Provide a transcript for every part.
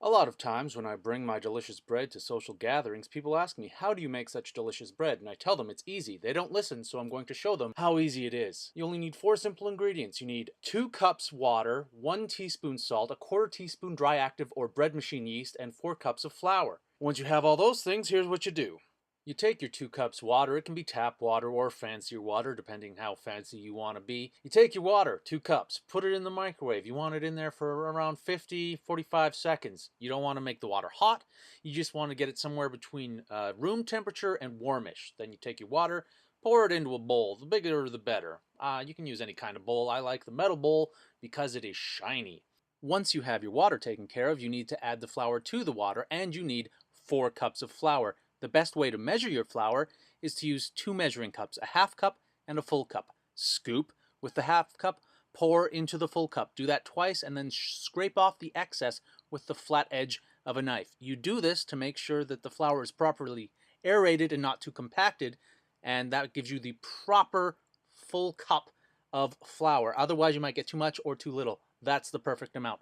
A lot of times when I bring my delicious bread to social gatherings, people ask me, how do you make such delicious bread? And I tell them it's easy. They don't listen, so I'm going to show them how easy it is. You only need 4 simple ingredients. You need 2 cups water, 1 teaspoon salt, a quarter teaspoon dry active or bread machine yeast, and 4 cups of flour. Once you have all those things, here's what you do. You take your 2 cups water, it can be tap water or fancier water, depending how fancy you want to be. You take your water, 2 cups, put it in the microwave. You want it in there for around 50-45 seconds. You don't want to make the water hot, you just want to get it somewhere between room temperature and warmish. Then you take your water, pour it into a bowl, the bigger the better. You can use any kind of bowl. I like the metal bowl because it is shiny. Once you have your water taken care of, you need to add the flour to the water, and you need 4 cups of flour. The best way to measure your flour is to use 2 measuring cups, a half cup and a full cup. Scoop with the half cup, pour into the full cup. Do that twice and then scrape off the excess with the flat edge of a knife. You do this to make sure that the flour is properly aerated and not too compacted, and that gives you the proper full cup of flour. Otherwise, you might get too much or too little. That's the perfect amount.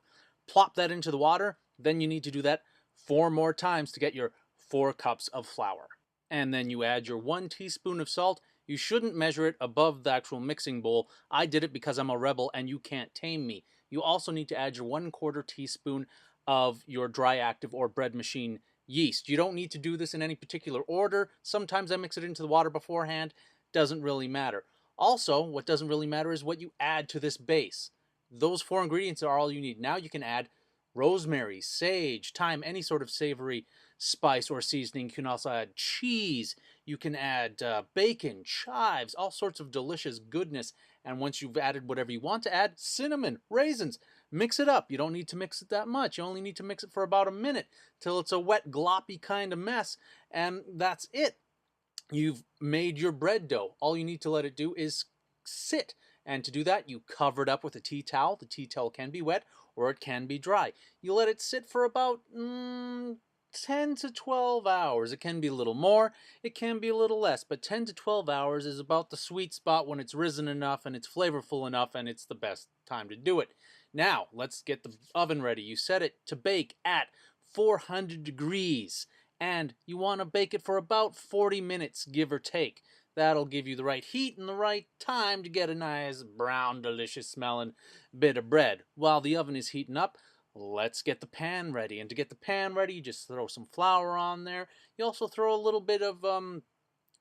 Plop that into the water, then you need to do that 4 more times to get your 4 cups of flour. And then you add your 1 teaspoon of salt. You shouldn't measure it above the actual mixing bowl. I did it because I'm a rebel and you can't tame me. You also need to add your 1/4 teaspoon of your dry active or bread machine yeast. You don't need to do this in any particular order. Sometimes I mix it into the water beforehand. Doesn't really matter. Also, what doesn't really matter is what you add to this base. Those 4 ingredients are all you need. Now you can add rosemary, sage, thyme, any sort of savory spice or seasoning. You can also add cheese. You can add bacon, chives, all sorts of delicious goodness. And once you've added whatever you want to add, cinnamon, raisins, mix it up. You don't need to mix it that much. You only need to mix it for about a minute till it's a wet, gloppy kind of mess. And that's it. You've made your bread dough. All you need to let it do is sit. And to do that, you cover it up with a tea towel. The tea towel can be wet or it can be dry. You let it sit for about 10 to 12 hours. It can be a little more, it can be a little less, but 10 to 12 hours is about the sweet spot when it's risen enough and it's flavorful enough and it's the best time to do it. Now, let's get the oven ready. You set it to bake at 400 degrees and you want to bake it for about 40 minutes, give or take. That'll give you the right heat and the right time to get a nice brown, delicious smelling bit of bread. While the oven is heating up, let's get the pan ready. And to get the pan ready, you just throw some flour on there. You also throw a little bit of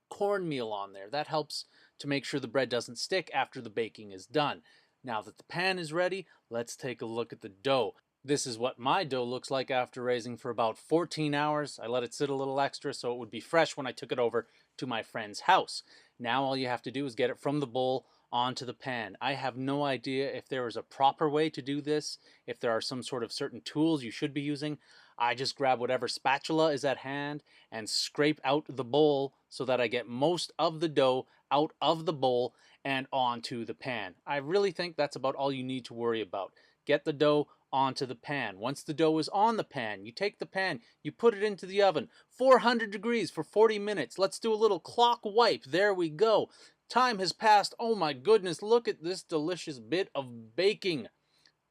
cornmeal on there. That helps to make sure the bread doesn't stick after the baking is done. Now that the pan is ready, let's take a look at the dough. This is what my dough looks like after raising for about 14 hours. I let it sit a little extra so it would be fresh when I took it over to my friend's house. Now all you have to do is get it from the bowl onto the pan. I have no idea if there is a proper way to do this, if there are some sort of certain tools you should be using. I just grab whatever spatula is at hand and scrape out the bowl so that I get most of the dough out of the bowl and onto the pan. I really think that's about all you need to worry about. Get the dough onto the pan. Once the dough is on the pan, you take the pan, you put it into the oven, 400 degrees for 40 minutes. Let's do a little clock wipe. There we go. Time has passed. Oh my goodness, look at this delicious bit of baking.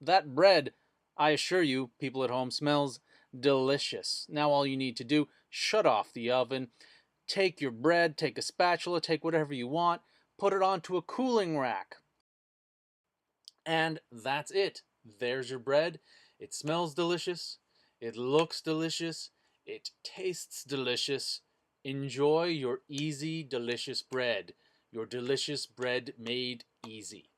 That bread, I assure you, people at home, smells delicious. Now all you need to do, shut off the oven, take your bread, take a spatula, take whatever you want, put it onto a cooling rack. And that's it. There's your bread. It smells delicious. It looks delicious. It tastes delicious. Enjoy your easy, delicious bread. Your delicious bread made easy.